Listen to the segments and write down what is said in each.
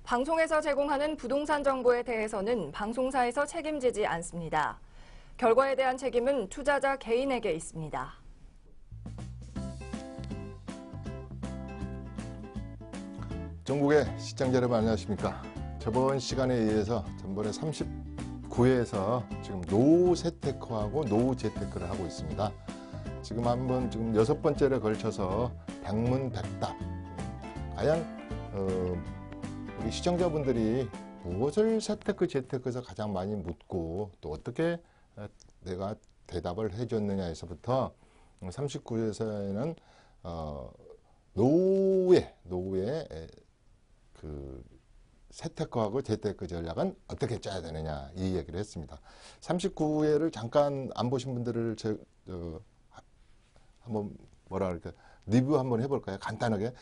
방송에서 제공하는 부동산 정보에 대해서는 방송사에서 책임지지 않습니다. 결과에 대한 책임은 투자자 개인에게 있습니다. 전국의 시청자 여러분 안녕하십니까. 저번 시간에 의해서 전번에 39회에서 지금 노후 세테크하고 노후 재테크를 하고 있습니다. 지금 한번 지금 6번째에 걸쳐서 백문백답. 과연 우리 시청자분들이 무엇을 세테크 재테크에서 가장 많이 묻고 또 어떻게 내가 대답을 해줬느냐에서부터 39회에서는 노후의 그 세테크하고 재테크 전략은 어떻게 짜야 되느냐 이 얘기를 했습니다. 39회를 잠깐 안 보신 분들을 한번 뭐라 그럴까 리뷰 한번 해볼까요? 간단하게.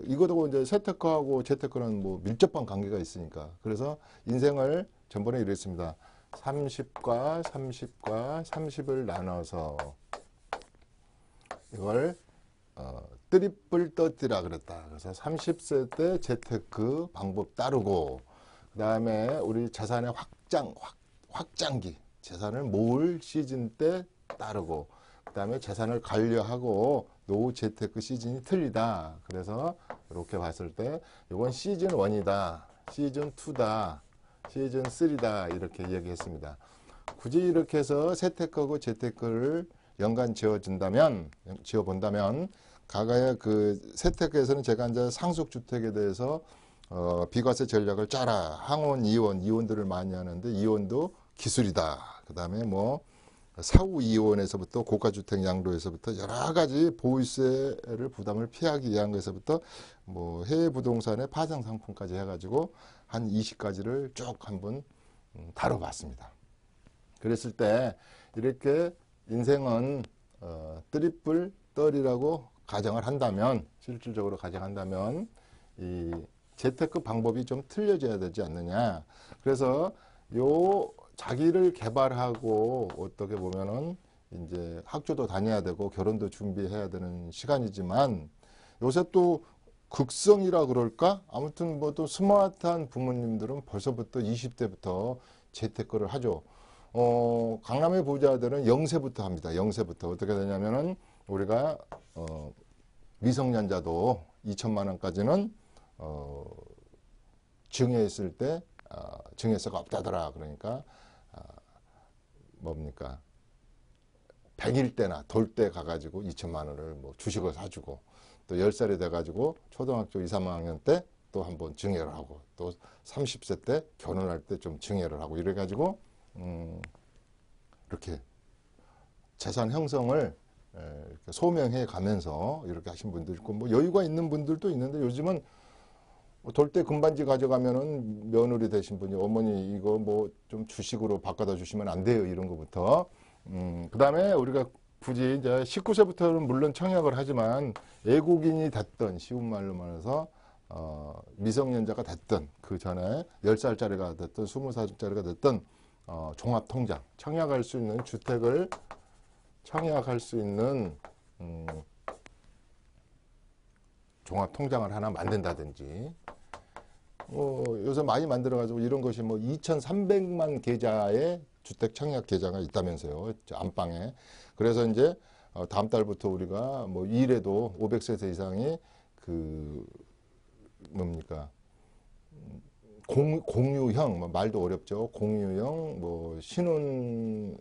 이것도 이제 세테크하고 재테크는 뭐 밀접한 관계가 있으니까. 그래서 인생을 전번에 이랬습니다. 30과 30을 나눠서 이걸 트리플 더티라 그랬다. 그래서 30세 때 재테크 방법 따르고, 그 다음에 우리 재산의 확장기, 재산을 모을 시즌 때 따르고, 그 다음에 재산을 관리하고 노후 재테크 시즌이 틀리다. 그래서 이렇게 봤을 때 이건 시즌 1이다, 시즌 2다, 시즌 3다 이렇게 얘기했습니다. 굳이 이렇게 해서 세테크하고 재테크를 연관 지어본다면 과거에 그 세테크에서는 제가 이제 상속주택에 대해서 비과세 전략을 짜라. 항원, 이혼들을 많이 하는데 이혼도 기술이다. 그 다음에 뭐 사후 이혼에서부터 고가주택 양도에서부터 여러 가지 보유세를 부담을 피하기 위한 것에서부터 뭐 해외 부동산의 파생 상품까지 해가지고 한 20가지를 쭉 한번 다뤄봤습니다. 그랬을 때 이렇게 인생은 트리플 떨이라고 가정을 한다면, 실질적으로 가정한다면 이 재테크 방법이 좀 틀려져야 되지 않느냐. 그래서 요 자기를 개발하고 어떻게 보면은 이제 학교도 다녀야 되고 결혼도 준비해야 되는 시간이지만 요새 또 극성이라 그럴까? 아무튼 뭐 또 스마트한 부모님들은 벌써부터 20대부터 재테크를 하죠. 강남의 부자들은 0세부터 합니다. 0세부터. 어떻게 되냐면은 우리가 미성년자도 2천만 원까지는 증여했을 때 증여세가 없다더라. 그러니까 뭡니까 100일 때나 돌 때 가가지고 2천만 원을 뭐 주식을 사주고, 또 10살이 돼가지고 초등학교 2, 3학년 때 또 한번 증여를 하고, 또 30세 때 결혼할 때 좀 증여를 하고, 이래가지고 이렇게 재산 형성을 이렇게 소명해 가면서 이렇게 하신 분들 있고, 뭐 여유가 있는 분들도 있는데 요즘은 돌 때 금반지 가져가면은 며느리 되신 분이 어머니 이거 뭐 좀 주식으로 바꿔다 주시면 안 돼요, 이런 거부터. 그 다음에 우리가 굳이 이제 19세부터는 물론 청약을 하지만 애국인이 됐던, 쉬운 말로 말해서 미성년자가 됐던, 그 전에 10살짜리가 됐던 20살짜리가 됐던 종합통장, 청약할 수 있는 주택을 청약할 수 있는 종합통장을 하나 만든다든지, 요새 많이 만들어가지고 이런 것이 뭐 2,300만 계좌의 주택 청약 계좌가 있다면서요, 안방에. 그래서 이제 다음 달부터 우리가 뭐 일해도 500세대 이상이 그 뭡니까 공유형, 뭐 말도 어렵죠. 공유형 뭐 신혼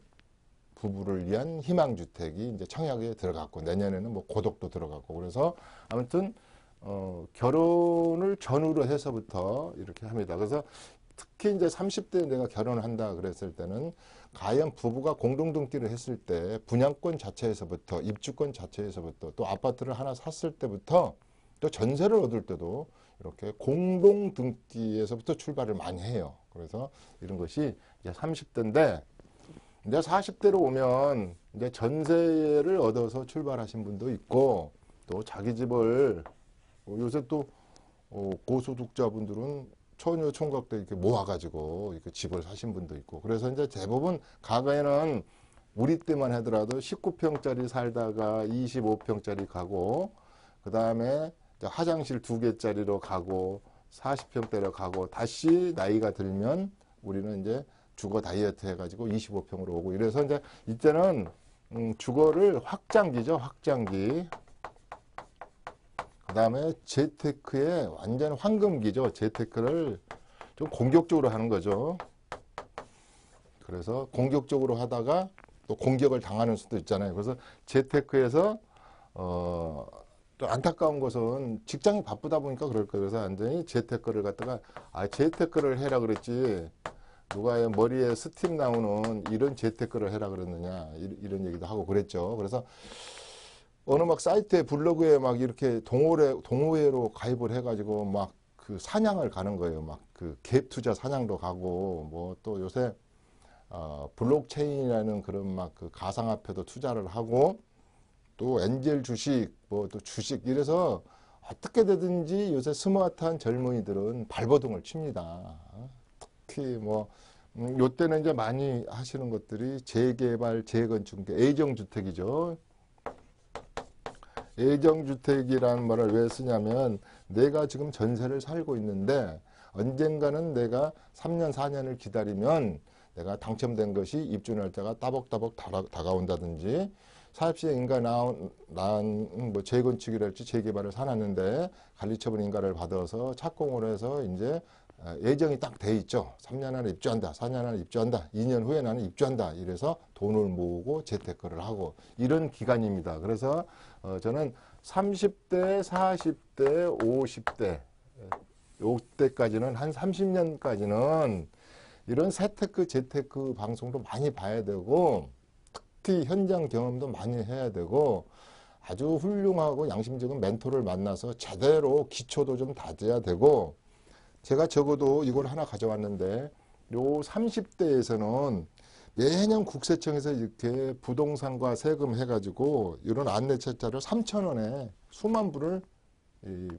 부부를 위한 희망주택이 이제 청약에 들어갔고, 내년에는 뭐 고독도 들어갔고, 그래서 아무튼 결혼을 전후로 해서부터 이렇게 합니다. 그래서 특히 이제 30대에 내가 결혼을 한다 그랬을 때는 과연 부부가 공동등기를 했을 때 분양권 자체에서부터, 입주권 자체에서부터, 또 아파트를 하나 샀을 때부터, 또 전세를 얻을 때도 이렇게 공동등기에서부터 출발을 많이 해요. 그래서 이런 것이 이제 30대인데, 이제 40대로 오면 이제 전세를 얻어서 출발하신 분도 있고, 또 자기 집을 요새 또 고소득자분들은 처녀 총각 때 이렇게 모아가지고 이렇게 집을 사신 분도 있고, 그래서 이제 대부분 과거에는 우리 때만 하더라도 19평짜리 살다가 25평짜리 가고, 그 다음에 화장실 2개짜리로 가고, 40평대로 가고 다시 나이가 들면 우리는 이제 주거 다이어트 해가지고 25평으로 오고 이래서 이제 이때는 주거를 확장기죠. 확장기. 그 다음에 재테크의 완전 황금기죠. 재테크를 좀 공격적으로 하는 거죠. 그래서 공격적으로 하다가 또 공격을 당하는 수도 있잖아요. 그래서 재테크에서 또 안타까운 것은 직장이 바쁘다 보니까 그럴 거예요. 그래서 완전히 재테크를 갖다가 재테크를 해라 그랬지 누가 머리에 스팀 나오는 이런 재테크를 해라 그랬느냐 이런 얘기도 하고 그랬죠. 그래서 어느 막 사이트에 블로그에 막 이렇게 동호회로 가입을 해가지고 막 그 사냥을 가는 거예요. 막 그 갭 투자 사냥도 가고 뭐 또 요새 블록체인이라는 그런 막 그 가상화폐도 투자를 하고 또 엔젤 주식 뭐 또 주식 이래서 어떻게 되든지 요새 스마트한 젊은이들은 발버둥을 칩니다. 특히 뭐 요때는 이제 많이 하시는 것들이 재개발, 재건축, 애정주택이죠. 애정주택이라는 말을 왜 쓰냐면 내가 지금 전세를 살고 있는데 언젠가는 내가 3년, 4년을 기다리면 내가 당첨된 것이 입주할 때가 따벅따벅 다가온다든지 사업시행인가 뭐 재건축이랄지 재개발을 사놨는데 관리처분 인가를 받아서 착공을 해서 이제 예정이 딱 돼 있죠. 3년 안에 입주한다. 4년 안에 입주한다. 2년 후에 나는 입주한다. 이래서 돈을 모으고 재테크를 하고 이런 기간입니다. 그래서 저는 30대, 40대, 50대 요때까지는 한 30년까지는 이런 세테크, 재테크 방송도 많이 봐야 되고 특히 현장 경험도 많이 해야 되고 아주 훌륭하고 양심적인 멘토를 만나서 제대로 기초도 좀 다져야 되고 제가 적어도 이걸 하나 가져왔는데 요 30대에서는 매년 국세청에서 이렇게 부동산과 세금 해가지고 이런 안내책자를 3,000원에 수만 부를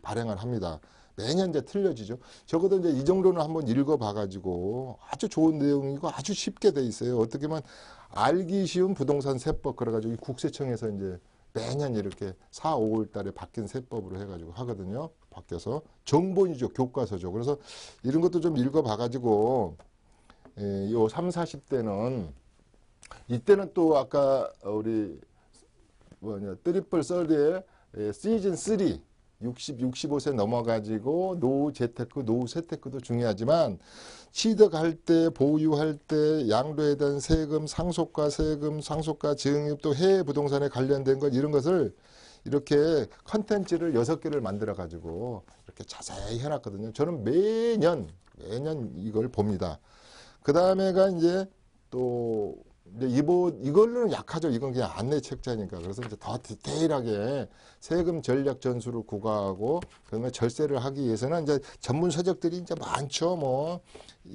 발행을 합니다. 매년 이제 틀려지죠. 적어도 이제 이 정도는 한번 읽어봐가지고 아주 좋은 내용이고 아주 쉽게 돼 있어요. 어떻게 보면 알기 쉬운 부동산 세법 그래가지고 국세청에서 이제 매년 이렇게 4, 5월 달에 바뀐 세법으로 해가지고 하거든요. 바뀌어서 정본이죠. 교과서죠. 그래서 이런 것도 좀 읽어봐가지고 요 3, 40대는 이때는 또 아까 우리 트리플 썰리의 시즌 3 65세 넘어가지고 노후 재테크, 노후 세테크도 중요하지만 취득할 때, 보유할 때 양도에 대한 세금, 상속과 세금, 상속과 증여 또 해외 부동산에 관련된 것 이런 것을 이렇게 컨텐츠를 6개를 만들어 가지고 이렇게 자세히 해놨거든요. 저는 매년 이걸 봅니다. 그 다음에가 이제 또 이제 이걸로는 약하죠. 이건 그냥 안내 책자니까. 그래서 이제 더 디테일하게 세금 전략 전수를 구가하고 그다음에 절세를 하기 위해서는 이제 전문 서적들이 이제 많죠. 뭐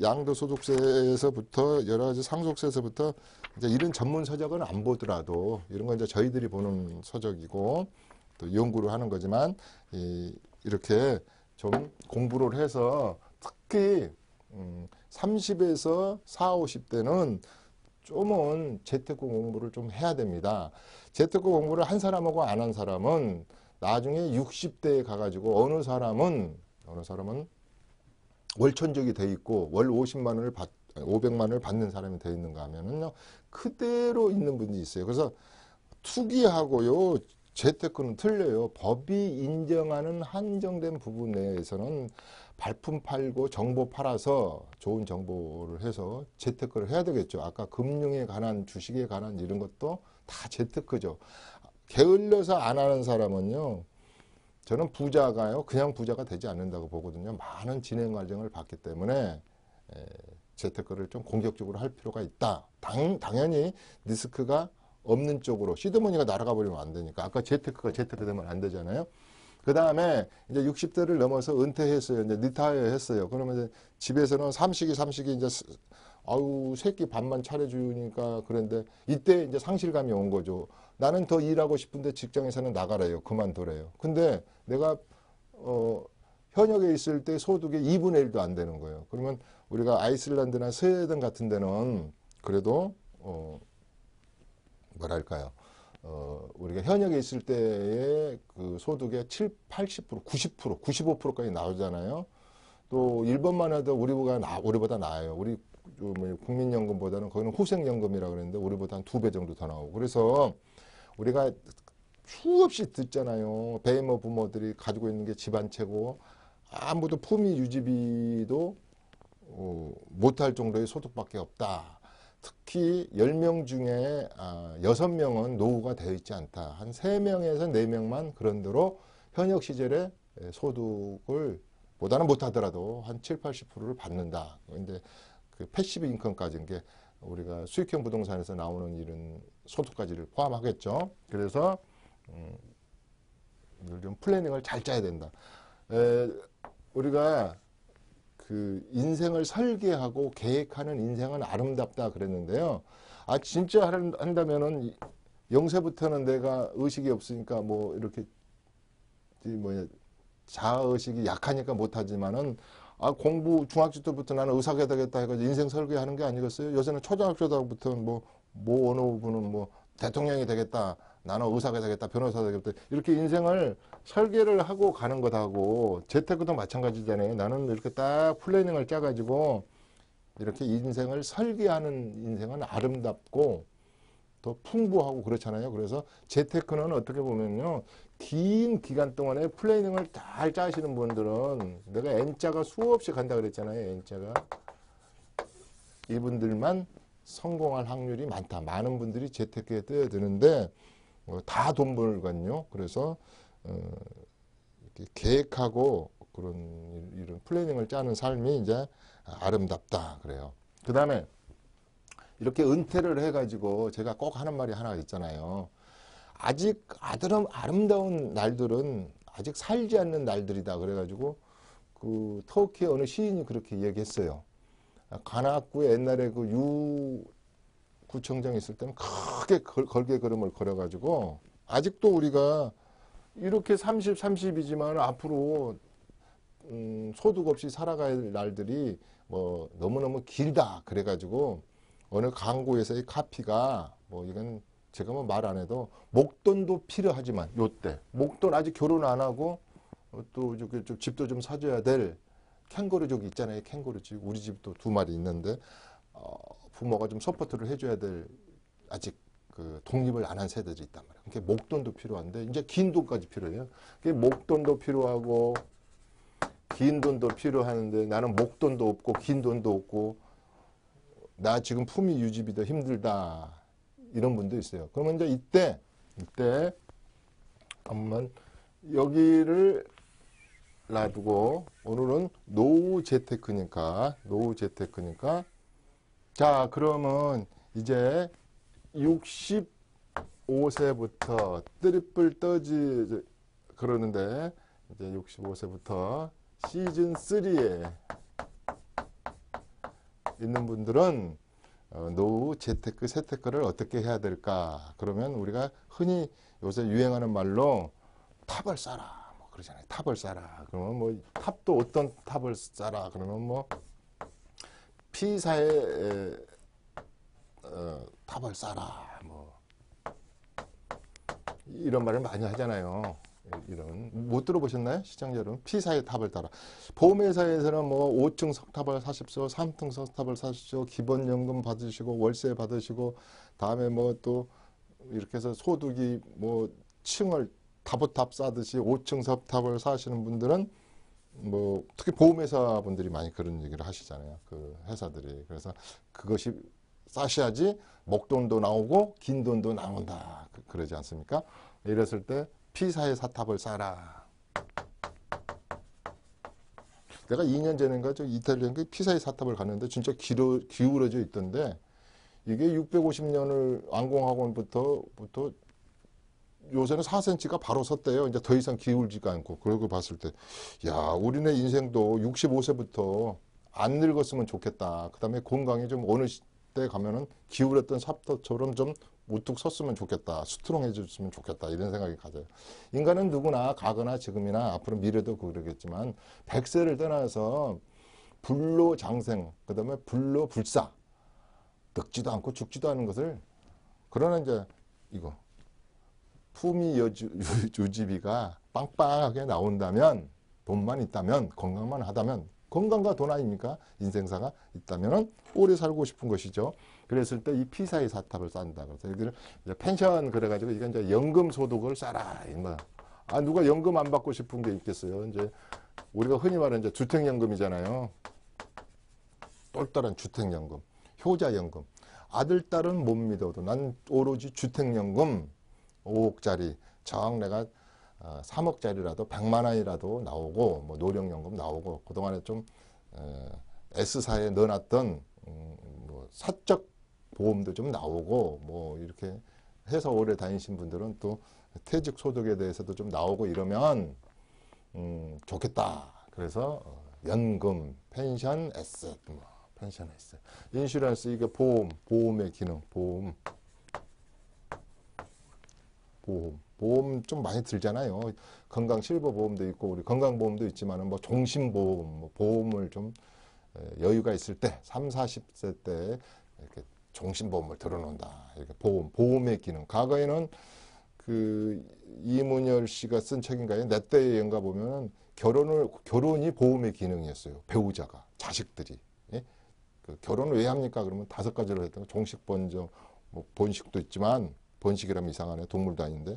양도소득세에서부터 여러 가지 상속세에서부터 이제 이런 전문 서적은 안 보더라도 이런 건 이제 저희들이 보는 서적이고 또 연구를 하는 거지만 이렇게 좀 공부를 해서 특히 30에서 4, 50대는 좀은 재테크 공부를 좀 해야 됩니다. 재테크 공부를 한 사람하고 안 한 사람은 나중에 60대에 가가지고 어느 사람은 월천적이 돼 있고 월 500만 원을 받는 사람이 돼 있는가 하면은요 그대로 있는 분이 있어요. 그래서 투기하고요 재테크는 틀려요. 법이 인정하는 한정된 부분 내에서는 발품 팔고 정보 팔아서 좋은 정보를 해서 재테크를 해야 되겠죠. 아까 금융에 관한 주식에 관한 이런 것도 다 재테크죠. 게을러서 안 하는 사람은요. 저는 부자가요. 그냥 부자가 되지 않는다고 보거든요. 많은 진행 과정을 봤기 때문에 재테크를 좀 공격적으로 할 필요가 있다. 당연히 리스크가 없는 쪽으로 시드머니가 날아가 버리면 안 되니까 아까 재테크가 재테크 되면 안 되잖아요. 그 다음에 이제 60대를 넘어서 은퇴했어요. 이제 리타이어 했어요. 그러면 이제 집에서는 삼식이 이제 아우 새끼 밥만 차려주니까 그런데 이때 이제 상실감이 온 거죠. 나는 더 일하고 싶은데 직장에서는 나가래요. 그만두래요. 근데 내가 현역에 있을 때 소득의 2분의 1도 안 되는 거예요. 그러면 우리가 아이슬란드나 스웨덴 같은 데는 그래도 뭐랄까요. 우리가 현역에 있을 때의 그 소득의 7, 80%, 90%, 95%까지 나오잖아요. 또 1번만 해도 우리보다 나아요. 우리 국민연금보다는 거기는 후생연금이라고 그러는데 우리보다 한 2배 정도 더 나오고. 그래서 우리가 수없이 듣잖아요. 배이머 부모들이 가지고 있는 게 집안채고 아무도 품위 유지비도 못할 정도의 소득밖에 없다. 특히 10명 중에 6명은 노후가 되어 있지 않다. 한 3명에서 4명만 그런 대로 현역 시절에 소득을 보다는 못하더라도 한 7, 80%를 받는다. 근데 그 패시브 인컴까지인 게 우리가 수익형 부동산에서 나오는 이런 소득까지를 포함하겠죠. 그래서 좀 플래닝을 잘 짜야 된다. 우리가 그 인생을 설계하고 계획하는 인생은 아름답다 그랬는데요. 진짜 한다면은 0세부터는 내가 의식이 없으니까 뭐 이렇게 자아의식이 약하니까 못하지만은 공부 중학교 때부터 나는 의사가 되겠다 해가지고 인생 설계하는 게 아니겠어요? 요새는 초등학교 때부터는 뭐 어느 분은 뭐 대통령이 되겠다, 나는 의사가 되겠다, 변호사가 되겠다 이렇게 인생을 설계를 하고 가는 것하고 재테크도 마찬가지잖아요. 나는 이렇게 딱 플래닝을 짜가지고 이렇게 인생을 설계하는 인생은 아름답고 더 풍부하고 그렇잖아요. 그래서 재테크는 어떻게 보면요, 긴 기간 동안에 플래닝을 잘 짜시는 분들은 내가 N자가 수없이 간다 그랬잖아요. N자가 이분들만 성공할 확률이 많다. 많은 분들이 재테크에 뛰어드는데 다 돈 벌거든요. 그래서 이렇게 계획하고 그런 이런 플래닝을 짜는 삶이 이제 아름답다 그래요. 그 다음에 이렇게 은퇴를 해가지고 제가 꼭 하는 말이 하나 있잖아요. 아직 아름다운 날들은 아직 살지 않는 날들이다. 그래가지고 그 터키의 어느 시인이 그렇게 얘기했어요. 관악구에 옛날에 그 구청장 있을 때는 크게 걸개 걸음을 걸어가지고 아직도 우리가 이렇게 30이지만 앞으로 소득 없이 살아갈 날들이 뭐 너무너무 길다. 그래가지고 어느 광고에서의 카피가 이건 제가 말 안 해도 목돈도 필요하지만 요때 목돈 아직 결혼 안 하고 또 좀 집도 좀 사줘야 될 캥거루족이 있잖아요. 캥거루족 우리 집도 2마리 있는데 부모가 좀 서포트를 해줘야 될 아직 그 독립을 안 한 세대들이 있단 말이에요. 그러니까 목돈도 필요한데 이제 긴 돈까지 필요해요. 목돈도 필요하고 긴 돈도 필요하는데 나는 목돈도 없고 긴 돈도 없고 나 지금 품위 유지비도 힘들다. 이런 분도 있어요. 그러면 이제 이때 한번 여기를 놔두고 오늘은 노후 재테크니까 자 그러면 이제 65세부터 트리플 떠지 그러는데 이제 65세부터 시즌 3에 있는 분들은 노후 재테크, 세테크를 어떻게 해야 될까? 그러면 우리가 흔히 요새 유행하는 말로 탑을 싸라. 그러잖아요. 탑을 싸라. 그러면 탑도 어떤 탑을 싸라. 그러면 P사의 탑을 싸라. 이런 말을 많이 하잖아요. 못 들어보셨나요? 시청자 여러분. P사의 탑을 따라. 보험회사에서는 5층 석탑을 사십시오. 3층 석탑을 사십시오. 기본연금 받으시고 월세 받으시고 다음에 또 이렇게 해서 소득이 층을 다보탑 싸듯이 5층 석탑을 사시는 분들은 특히 보험회사 분들이 많이 그런 얘기를 하시잖아요. 그 회사들이. 그래서 그것이 싸셔야지 목돈도 나오고 긴 돈도 나온다. 그러지 않습니까? 이랬을 때 P사의 사탑을 싸라. 내가 2년 전인가 이탈리아에 P사의 사탑을 갔는데 진짜 기울어져 있던데 이게 650년을 완공학원부터 요새는 4cm가 바로 섰대요. 이제 더 이상 기울지가 않고. 그러고 봤을 때, 우리네 인생도 65세부터 안 늙었으면 좋겠다. 그 다음에 건강이 좀 어느 때 가면은 기울었던 삽도처럼 좀 우뚝 섰으면 좋겠다. 스트롱해졌으면 좋겠다. 이런 생각이 가져요. 인간은 누구나 가거나 지금이나 앞으로 미래도 그러겠지만 100세를 떠나서 불로장생, 그 다음에 불로불사, 늙지도 않고 죽지도 않은 것을 그러나 이제 이거 품위 유지비가 빵빵하게 나온다면 돈만 있다면 건강만 하다면 건강과 돈 아닙니까? 인생사가 있다면은 오래 살고 싶은 것이죠. 그랬을 때 이 피사의 사탑을 쌓는다. 그래서 이들은 이제 펜션 그래가지고 이건 이제 연금 소득을 쌓아라. 뭐. 아, 누가 연금 안 받고 싶은 게 있겠어요. 이제 우리가 흔히 말하는 이제 주택연금이잖아요. 똘똘한 주택연금, 효자연금. 아들, 딸은 못 믿어도 난 오로지 주택연금 5억짜리, 정 내가 3억짜리라도 100만 원이라도 나오고, 뭐 노령연금 나오고, 그동안에 좀 S사에 넣어놨던 뭐 사적 보험도 좀 나오고, 뭐 이렇게 해서 오래 다니신 분들은 또 퇴직 소득에 대해서도 좀 나오고 이러면 좋겠다. 그래서 연금, 펜션, 에셋, 뭐 펜션, 에셋, 인슈런스, 이게 보험의 기능, 보험 좀 많이 들잖아요. 건강 실버 보험도 있고 우리 건강 보험도 있지만은 뭐 종신보험, 뭐 보험을 좀 여유가 있을 때 3, 40세 때 이렇게 종신보험을 들어놓는다. 이렇게 보험의 기능. 과거에는 그 이문열 씨가 쓴 책인가요? 내 때의 연가 보면은 결혼이 보험의 기능이었어요. 배우자가, 자식들이. 예? 그 결혼을 왜 합니까? 그러면 5가지로 했던 거. 종식, 번정, 뭐 번식도 있지만 번식이라면 이상하네. 동물도 아닌데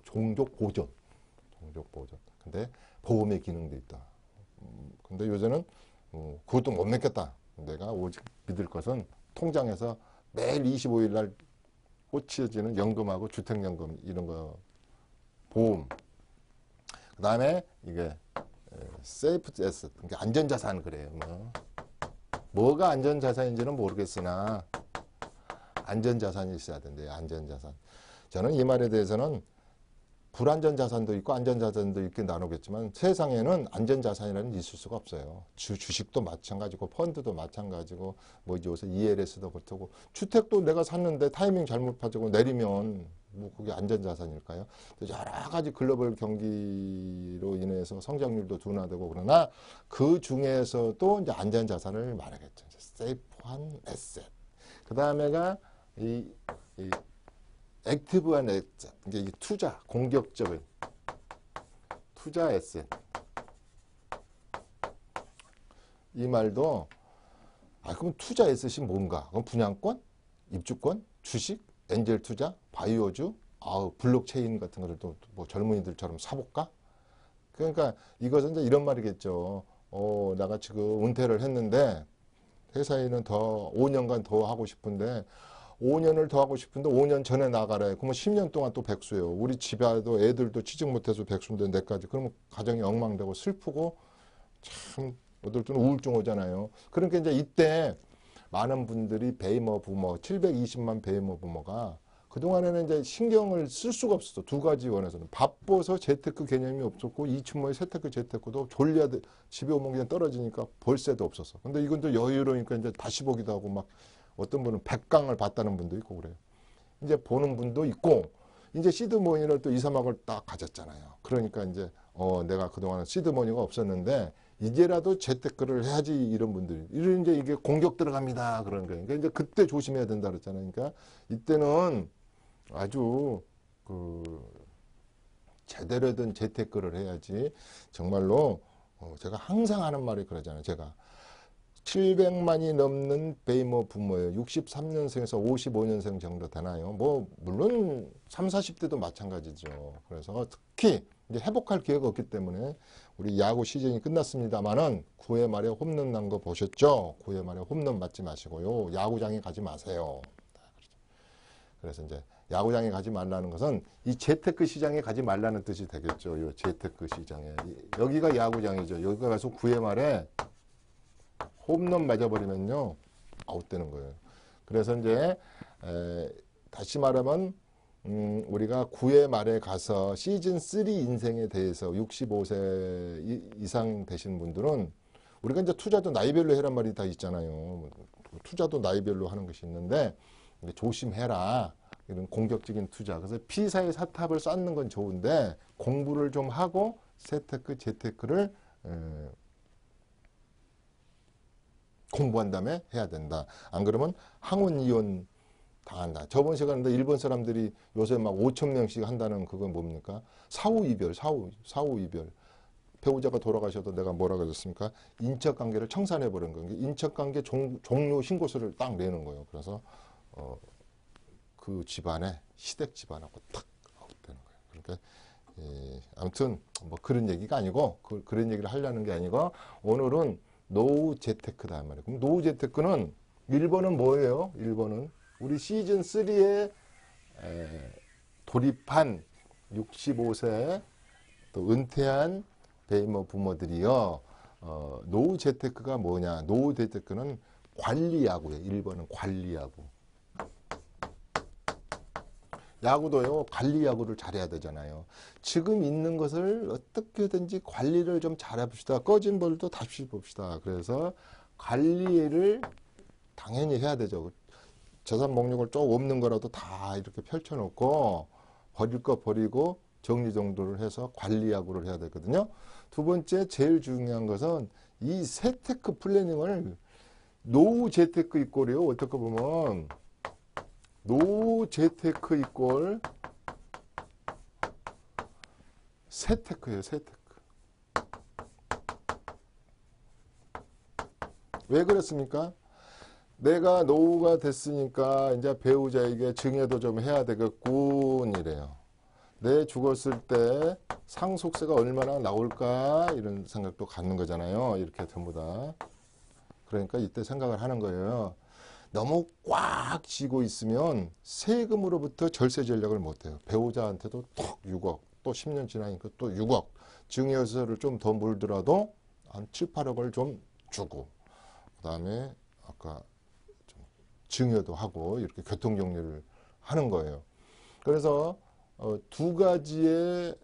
종족 보존. 근데 보험의 기능도 있다. 근데 요새는 그것도 못 믿겠다. 내가 오직 믿을 것은 통장에서 매일 25일 날 꽂혀지는 연금하고 주택연금 이런 거 보험. 그 다음에 이게 세이프 에셋, 그러니까 안전자산 그래요. 뭐가 안전자산인지는 모르겠으나 안전자산이 있어야 된대요. 안전자산. 저는 이 말에 대해서는 불안전자산도 있고 안전자산도 있게 나누겠지만 세상에는 안전자산이라는 게 있을 수가 없어요. 주식도 마찬가지고 펀드도 마찬가지고 뭐 요새 ELS도 그렇고 주택도 내가 샀는데 타이밍 잘못 가지고 내리면 뭐 그게 안전자산일까요? 여러 가지 글로벌 경기로 인해서 성장률도 둔화되고 그러나 그 중에서도 이제 안전자산을 말하겠죠. 세이프한 에셋. 그 다음에가 이 액티브한 에셋, 이게 투자, 공격적인 투자 에셋. 이 말도 그럼 투자 에셋이 뭔가? 그럼 분양권, 입주권, 주식, 엔젤 투자, 바이오주, 블록체인 같은 거를 또 뭐 젊은이들처럼 사볼까? 그러니까 이것은 이제 이런 말이겠죠. 내가 지금 은퇴를 했는데 회사에는 더 5년간 더 하고 싶은데 5년을 더 하고 싶은데 5년 전에 나가래. 그러면 10년 동안 또 백수예요. 우리 집에도 애들도 취직 못해서 백수인데 내까지. 그러면 가정이 엉망되고 슬프고 참 어떨 때는 우울증 오잖아요. 그러니까 이제 이때 많은 분들이 베이머 부머, 720만 베이머 부머가 그동안에는 이제 신경을 쓸 수가 없었어. 두 가지 원에서는. 바빠서 재테크 개념이 없었고, 이춘모의 재테크 재테크도 졸려야 돼. 집에 오면 그냥 떨어지니까 벌새도 없었어. 근데 이건 또 여유로우니까 이제 다시 보기도 하고 막 어떤 분은 100강을 봤다는 분도 있고 그래요. 이제 보는 분도 있고, 이제 시드머니를 또 2, 3억을 딱 가졌잖아요. 그러니까 이제, 내가 그동안은 시드머니가 없었는데, 이제라도 재테크를 해야지 이런 분들이. 이런 이제 이게 공격 들어갑니다. 그런 거예요. 그러니까 이제 그때 조심해야 된다 그랬잖아요. 그러니까 이때는 아주 제대로 된 재테크를 해야지 정말로 제가 항상 하는 말이 그러잖아요. 제가 700만이 넘는 베이머 부모예요. 63년생에서 55년생 정도 되나요? 뭐 물론 30, 40대도 마찬가지죠. 그래서 특히 이제 회복할 기회가 없기 때문에 우리 야구 시즌이 끝났습니다만은 9회 말에 홈런 난 거 보셨죠? 9회 말에 홈런 맞지 마시고요. 야구장에 가지 마세요. 그래서 이제 야구장에 가지 말라는 것은 이 재테크 시장에 가지 말라는 뜻이 되겠죠. 이 재테크 시장에. 여기가 야구장이죠. 여기가 가서 9회 말에 홈런 맞아버리면요. 아웃되는 거예요. 그래서 이제 다시 말하면 우리가 9회 말에 가서 시즌 3 인생에 대해서 65세 이상 되신 분들은 우리가 이제 투자도 나이별로 해란 말이 다 있잖아요. 투자도 나이별로 하는 것이 있는데 조심해라. 이런 공격적인 투자. 그래서 피사의 사탑을 쌓는 건 좋은데 공부를 좀 하고 재테크, 재테크를 공부한 다음에 해야 된다. 안 그러면 항원 이혼 당한다. 저번 시간에 일본 사람들이 요새 막 5천 명씩 한다는 그건 뭡니까? 사후 이별. 배우자가 돌아가셔도 내가 뭐라 그랬습니까? 인척관계를 청산해버린 거예요. 인척관계 종료 신고서를 딱 내는 거예요. 그래서 그 집안에 시댁 집안하고 탁 되는 거예요. 그러니까 아무튼 뭐 그런 얘기가 아니고 그런 얘기를 하려는 게 아니고 오늘은 노후 재테크다 말이에요. 그럼 노후 재테크는 1번은 뭐예요? 1번은 우리 시즌 3에 돌입한 65세 또 은퇴한 베이머 부모들이요. 노후 재테크가 뭐냐? 노후 재테크는 관리야구예요. 1번은 관리야구. 야구도요, 관리 야구를 잘해야 되잖아요. 지금 있는 것을 어떻게든지 관리를 좀 잘해봅시다. 꺼진 볼도 다시 봅시다. 그래서 관리를 당연히 해야 되죠. 재산 목록을 쭉 없는 거라도 다 이렇게 펼쳐놓고 버릴 거 버리고 정리정돈을 해서 관리 야구를 해야 되거든요. 두 번째, 제일 중요한 것은 이 재테크 플래닝을 노후 재테크 이꼴이요. 어떻게 보면 노후 재테크 이꼴 재테크예요. 재테크. 왜 그렇습니까? 내가 노후가 됐으니까 이제 배우자에게 증여도 좀 해야 되겠군 이래요. 내 죽었을 때 상속세가 얼마나 나올까 이런 생각도 갖는 거잖아요. 이렇게 전부 다. 그러니까 이때 생각을 하는 거예요. 너무 꽉 쥐고 있으면 세금으로부터 절세 전략을 못해요. 배우자한테도 톡 6억, 또 10년 지나니까 또 6억, 증여세를 좀 더 물더라도 한 7, 8억을 좀 주고, 그 다음에 아까 좀 증여도 하고 이렇게 교통정리를 하는 거예요. 그래서 두 가지의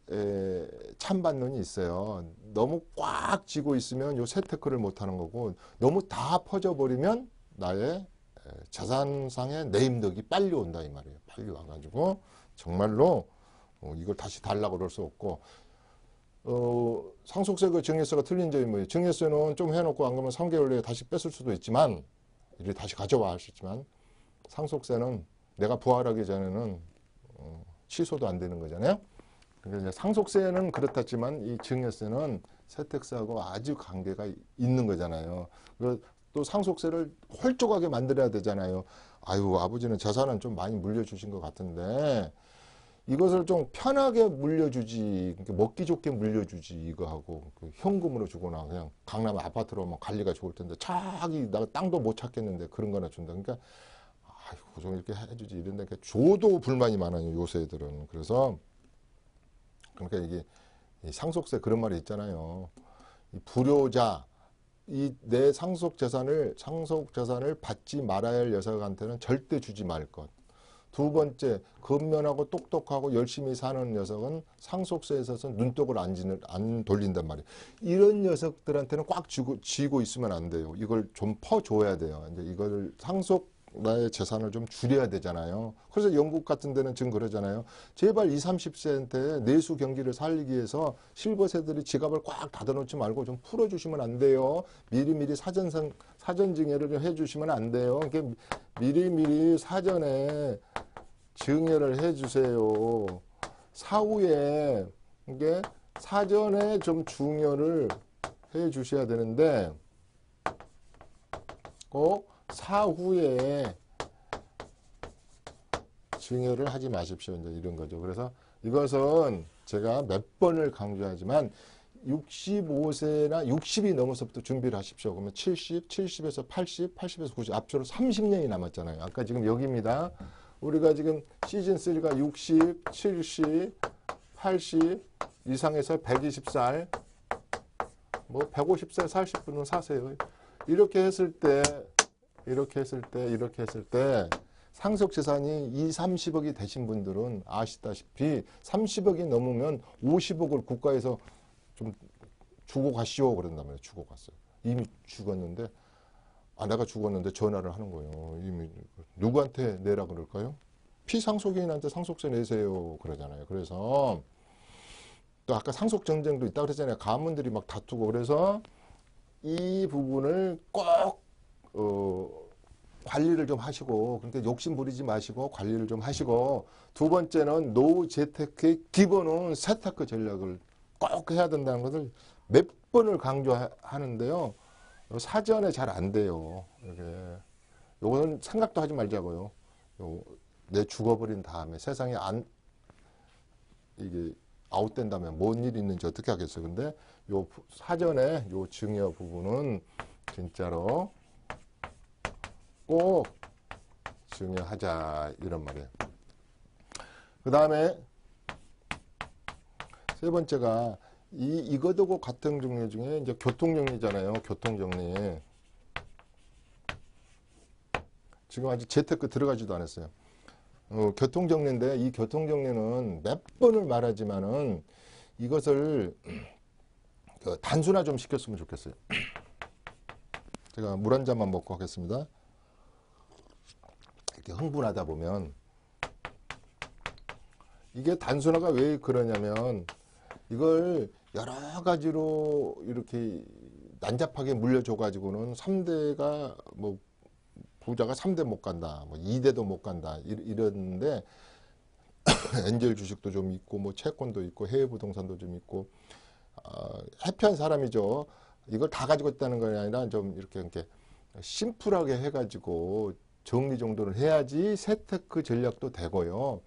찬반론이 있어요. 너무 꽉 쥐고 있으면 요 재테크를 못하는 거고, 너무 다 퍼져버리면 나의 자산상의 내임덕이 빨리 온다 이 말이에요. 빨리 와가지고 정말로 이걸 다시 달라고 그럴 수 없고, 상속세가 증여세가 틀린 점이 뭐예요? 증여세는 좀 해놓고 안 그러면 3개월 내에 다시 뺏을 수도 있지만, 이를 다시 가져와 할 수 있지만, 상속세는 내가 부활하기 전에는 취소도 안 되는 거잖아요. 그러니까 상속세는 그렇다지만 이 증여세는 세택세하고 아주 관계가 있는 거잖아요. 또 상속세를 홀쭉하게 만들어야 되잖아요. 아유, 아버지는 재산은 좀 많이 물려주신 것 같은데 이것을 좀 편하게 물려주지, 그러니까 먹기 좋게 물려주지 이거 하고 현금으로 주거나 그냥 강남 아파트로 뭐 관리가 좋을 텐데 자기 나 땅도 못 찾겠는데 그런 거나 준다. 그러니까 아이고 좀 이렇게 해주지 이런데 줘도 불만이 많아요 요새 애들은. 그래서 그러니까 이게 상속세 그런 말이 있잖아요. 이 불효자 이 내 상속 재산을 받지 말아야 할 녀석한테는 절대 주지 말 것. 두 번째, 근면하고 똑똑하고 열심히 사는 녀석은 상속세에 있어서 눈독을 안 돌린단 말이에요. 이런 녀석들한테는 꽉 쥐고 있으면 안 돼요. 이걸 좀 퍼줘야 돼요. 이제 이걸 나의 재산을 좀 줄여야 되잖아요. 그래서 영국 같은 데는 지금 그러잖아요. 제발 20, 30세한테 내수 경기를 살리기 위해서 실버세들이 지갑을 꽉 닫아놓지 말고 좀 풀어주시면 안 돼요. 미리미리 사전 증여를 해주시면 안 돼요. 그러니까 미리미리 사전에 증여를 해주세요. 사후에 이게 사전에 좀 증여를 해주셔야 되는데 사후에 증여를 하지 마십시오. 이제 이런 거죠. 그래서 이것은 제가 몇 번을 강조하지만 65세나 60이 넘어서부터 준비를 하십시오. 그러면 70, 70에서 80, 80에서 90, 앞으로 30년이 남았잖아요. 아까 지금 여기입니다. 우리가 지금 시즌3가 60, 70, 80 이상에서 120살, 뭐 150살 사실 분은 사세요. 이렇게 했을 때 상속 재산이 2, 30억이 되신 분들은 아시다시피 30억이 넘으면 50억을 국가에서 좀 주고 가시오 그런단 말이에요. 주고 갔어요. 이미 죽었는데 내가 죽었는데 전화를 하는 거예요. 이미 누구한테 내라 그럴까요? 피상속인한테 상속세 내세요 그러잖아요. 그래서 또 아까 상속 전쟁도 있다고 그랬잖아요. 가문들이 막 다투고. 그래서 이 부분을 꼭 관리를 좀 하시고, 그러니까 욕심 부리지 마시고 관리를 좀 하시고, 두 번째는 노후 재테크의 기본은 세테크 전략을 꼭 해야 된다는 것을 몇 번을 강조하는데요. 사전에 잘 안 돼요. 이게. 요거는 생각도 하지 말자고요. 내 죽어버린 다음에 세상에 이게 아웃된다면 뭔 일이 있는지 어떻게 하겠어요. 근데 요 사전에 요 증여 부분은 진짜로 꼭 증여하자 이런 말이에요. 그 다음에 세 번째가 이거하고 같은 종류 중에 이제 교통정리잖아요. 교통정리. 지금 아직 재테크 들어가지도 않았어요. 교통정리인데 이 교통정리는 몇 번을 말하지만은 이것을 단순화 좀 시켰으면 좋겠어요. 제가 물 한 잔만 먹고 하겠습니다. 이렇게 흥분하다 보면 이게 단순화가 왜 그러냐면 이걸 여러 가지로 이렇게 난잡하게 물려줘 가지고는 3대가 뭐 부자가 3대 못 간다, 뭐 2대도 못 간다 이러는데 엔젤 주식도 좀 있고 뭐 채권도 있고 해외 부동산도 좀 있고 해피한 사람이죠. 이걸 다 가지고 있다는 건 아니라 좀 이렇게 심플하게 해가지고 정리 정도는 해야지 세테크 전략도 되고요.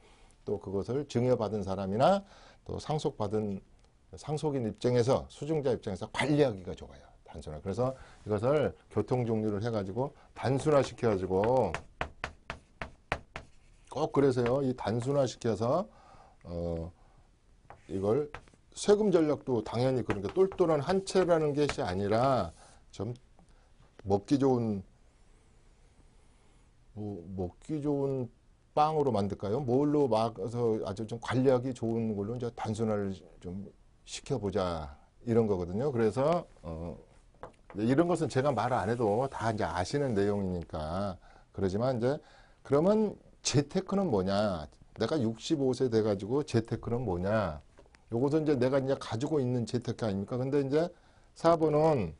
또 그것을 증여받은 사람이나 또 상속인 입장에서 수증자 입장에서 관리하기가 좋아요. 단순화. 그래서 이것을 교통 종류를 해가지고 단순화 시켜가지고 꼭 그래서요. 이 단순화 시켜서 이걸 세금 전략도 당연히 그런 게 똘똘한 한 채라는 것이 아니라 좀 먹기 좋은 빵으로 만들까요? 뭘로 막아서 아주 좀 관리하기 좋은 걸로 이제 단순화를 좀 시켜보자 이런 거거든요. 그래서 이런 것은 제가 말 안 해도 다 이제 아시는 내용이니까 그러지만 이제 그러면 재테크는 뭐냐? 내가 65세 돼가지고 재테크는 뭐냐? 요것은 이제 내가 이제 가지고 있는 재테크 아닙니까? 근데 이제 4번은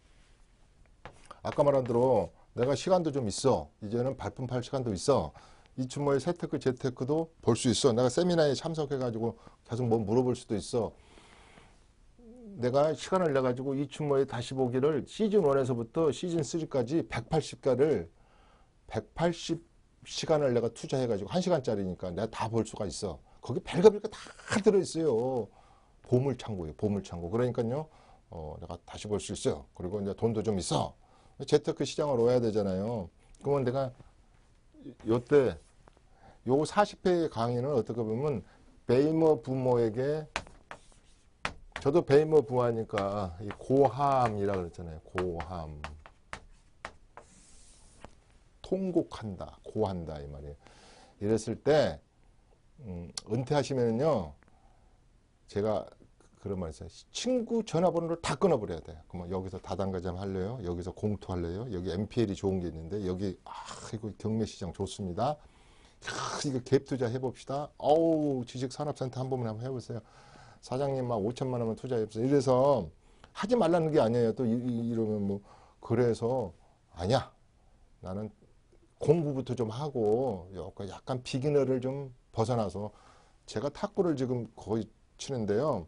아까 말한 대로 내가 시간도 좀 있어. 이제는 발품 팔 시간도 있어. 이 추모의 세테크, 재테크도 볼 수 있어. 내가 세미나에 참석해가지고 계속 뭐 물어볼 수도 있어. 내가 시간을 내가지고 이 추모에 다시 보기를 시즌 1에서부터 시즌 3까지 180시간을 내가 투자해가지고 1시간짜리니까 내가 다 볼 수가 있어. 거기 별거 다 들어있어요. 보물창고예요. 보물창고. 그러니까요. 내가 다시 볼 수 있어요. 그리고 이제 돈도 좀 있어. 재테크 시장을 와야 되잖아요. 그러면 내가 요때 요 40회의 강의는 어떻게 보면 베이머 부모에게 저도 베이머 부하니까 이 고함이라 그랬잖아요. 고함. 통곡한다. 고한다 이 말이에요. 이랬을 때 은퇴하시면은요. 제가 그런 말 있어요. 친구 전화번호를 다 끊어버려야 돼요. 그러면 여기서 다단계점 할래요? 여기서 공투할래요? 여기 MPL이 좋은 게 있는데 여기 이거 경매시장 좋습니다. 이거 갭 투자 해봅시다. 어우 주식산업센터 한 번만 한번 해보세요. 사장님 막 5천만 원만 투자해보세요. 이래서 하지 말라는 게 아니에요. 또 이러면 뭐 그래서 아니야. 나는 공부부터 좀 하고 약간 비기너를 좀 벗어나서 제가 탁구를 지금 거의 치는데요.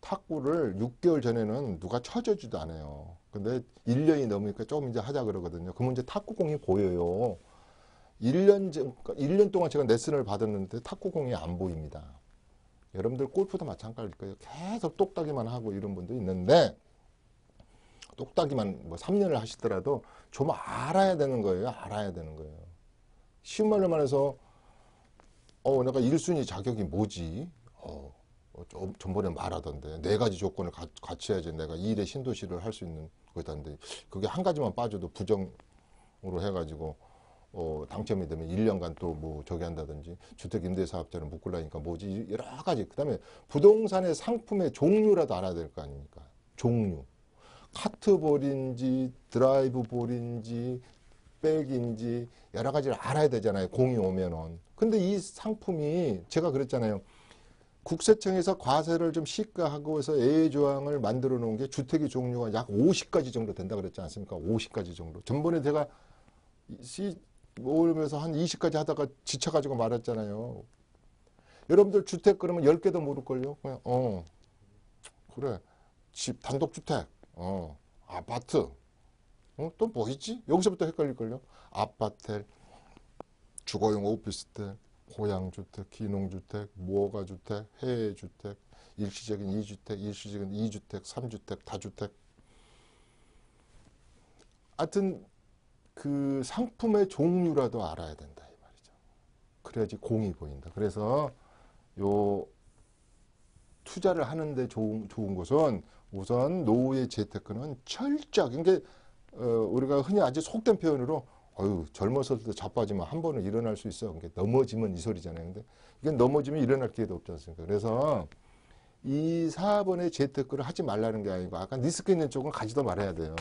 탁구를 6개월 전에는 누가 쳐주지도 않아요. 근데 1년이 넘으니까 조금 이제 하자 그러거든요. 그러면 이제 탁구공이 보여요. 1년 동안 제가 레슨을 받았는데 탁구공이 안 보입니다. 여러분들 골프도 마찬가지일 거예요. 계속 똑딱이만 하고 이런 분도 있는데 똑딱이만 뭐 3년을 하시더라도 좀 알아야 되는 거예요. 알아야 되는 거예요. 쉬운 말로 말해서 내가 1순위 자격이 뭐지? 전번에 말하던데 4가지 조건을 같이 해야지 내가 2대 신도시를 할 수 있는 거다는데 그게 한 가지만 빠져도 부정으로 해가지고 당첨이 되면 1년간 또 뭐 저기 한다든지 주택임대사업자를 묶으려니까 뭐지 여러 가지. 그다음에 부동산의 상품의 종류라도 알아야 될 거 아닙니까? 종류. 카트볼인지 드라이브볼인지 백인지 여러 가지를 알아야 되잖아요. 공이 오면은. 근데 이 상품이 제가 그랬잖아요. 국세청에서 과세를 좀 시가하고 해서 예외조항을 만들어 놓은 게 주택의 종류가 약 50가지 정도 된다 그랬지 않습니까? 50가지 정도. 전번에 제가 모으면서 한 20가지 하다가 지쳐가지고 말았잖아요. 여러분들 주택 그러면 10개도 모를걸요? 그냥, 그래. 집, 단독주택, 아파트, 또 뭐 있지? 여기서부터 헷갈릴걸요. 아파트, 주거용 오피스텔, 고양주택, 기농주택, 무허가주택, 해외주택, 일시적인 2주택, 일시적인 2주택, 3주택, 다주택. 하여튼 그 상품의 종류라도 알아야 된다 이 말이죠. 그래야지 공이 보인다. 그래서 요 투자를 하는데 좋은 것은 우선 노후의 재테크는 철저하게, 그러니까 우리가 흔히 아주 속된 표현으로 젊었을 때 자빠지면 한 번은 일어날 수 있어. 그러니까 넘어지면 이 소리잖아요. 근데 이게 넘어지면 일어날 기회도 없지 않습니까? 그래서 이 4번의 재테크를 하지 말라는 게 아니고 아까 리스크 있는 쪽은 가지도 말아야 돼요.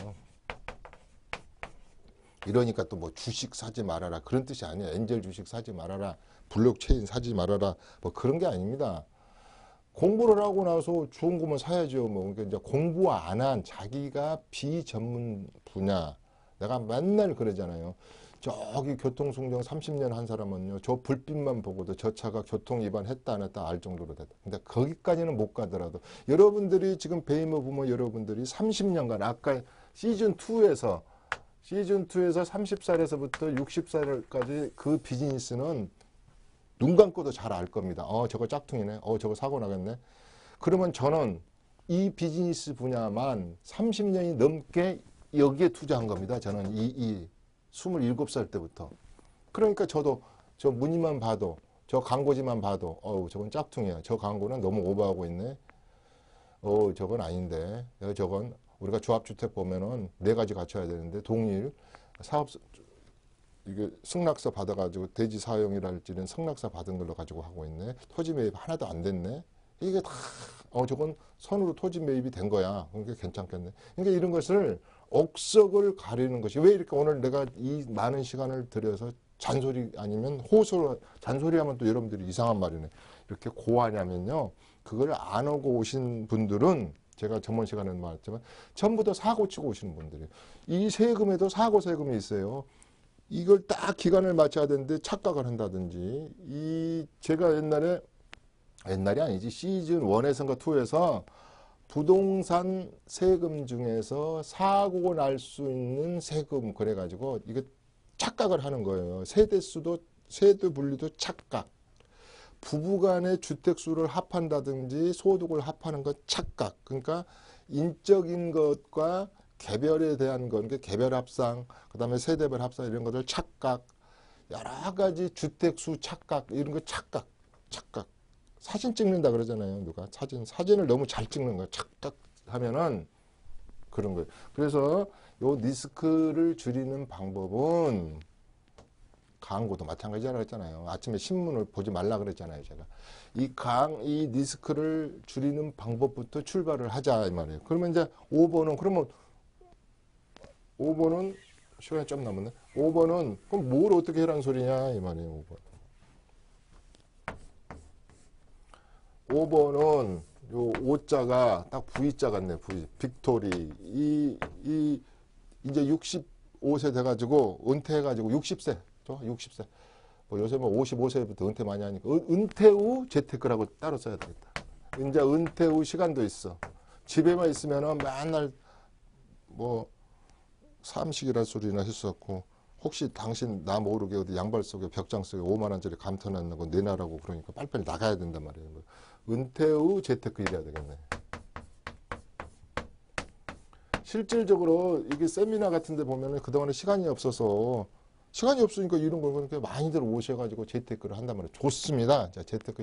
이러니까 또 뭐 주식 사지 말아라 그런 뜻이 아니에요. 엔젤 주식 사지 말아라, 블록체인 사지 말아라, 뭐 그런 게 아닙니다. 공부를 하고 나서 좋은 거면 사야죠. 뭐 그러니까 이제 공부 안 한 자기가 비전문 분야, 내가 맨날 그러잖아요. 저기 교통순정 30년 한 사람은요, 저 불빛만 보고도 저 차가 교통 위반했다 안 했다 알 정도로 됐다. 근데 거기까지는 못 가더라도 여러분들이 지금 베이머 부모 여러분들이 30년간 아까 시즌2에서 30살에서부터 60살까지 그 비즈니스는 눈 감고도 잘 알 겁니다. 저거 짝퉁이네. 저거 사고 나겠네. 그러면 저는 이 비즈니스 분야만 30년이 넘게 여기에 투자한 겁니다. 저는 이 27살 때부터. 그러니까 저도 저 무늬만 봐도, 저 광고지만 봐도, 저건 짝퉁이야. 저 광고는 너무 오버하고 있네. 저건 아닌데. 저건 우리가 조합주택 보면은 4가지 갖춰야 되는데, 동일 사업, 이게 승낙서 받아가지고 대지 사용이랄지는 승낙서 받은 걸로 가지고 하고 있네. 토지 매입 하나도 안 됐네. 이게 다, 저건 선으로 토지 매입이 된 거야. 그러니까 괜찮겠네. 그러니까 이런 것을 억석을 가리는 것이, 왜 이렇게 오늘 내가 이 많은 시간을 들여서 잔소리 아니면 잔소리하면 또 여러분들이 이상한 말이네. 이렇게 고하냐면요. 그걸 안 하고 오신 분들은 제가 전번 시간에 말했지만 전부 다 사고 치고 오시는 분들이에요. 이 세금에도 사고 세금이 있어요. 이걸 딱 기간을 맞춰야 되는데 착각을 한다든지, 제가 옛날이 아니지, 시즌 1에서인가 2에서 부동산 세금 중에서 사고 날 수 있는 세금 그래가지고 이거 착각을 하는 거예요. 세대 분리도 착각. 부부간의 주택수를 합한다든지 소득을 합하는 건 착각. 그러니까 인적인 것과 개별에 대한 건, 개별 합상, 그 다음에 세대별 합상 이런 것들 착각, 여러 가지 주택수 착각, 이런 거 착각. 사진 찍는다 그러잖아요. 누가 사진을 너무 잘 찍는 거예요. 착각하면은 그런 거예요. 그래서 요 리스크를 줄이는 방법은 광고도 마찬가지라고 했잖아요. 아침에 신문을 보지 말라 그랬잖아요. 제가 이 리스크를 줄이는 방법부터 출발을 하자 이 말이에요. 그러면 이제 5번은 시간이 좀 남았네. 5번은 그럼 뭘 어떻게 해라는 소리냐 이 말이에요. 5번은 요 O자가 딱 V자 같네. 빅토리. 이제 65세 돼가지고 은퇴해가지고 60세. 60세. 뭐 요새 뭐 55세부터 은퇴 많이 하니까 은퇴 후 재테크라고 따로 써야 되겠다. 이제 은퇴 후 시간도 있어. 집에만 있으면은 맨날 뭐 삼식이란 소리나 했었고, 혹시 당신 나 모르게 어디 양발 속에 벽장 속에 5만 원짜리 감춰놨는 거 내놔라고 그러니까 빨리빨리 나가야 된단 말이에요. 은퇴 후 재테크 일해야 되겠네. 실질적으로 이게 세미나 같은 데 보면은 그동안에 시간이 없으니까 이런 걸 그러니까 많이들 오셔가지고 재테크를 한단 말이에요. 좋습니다. 자, 재테크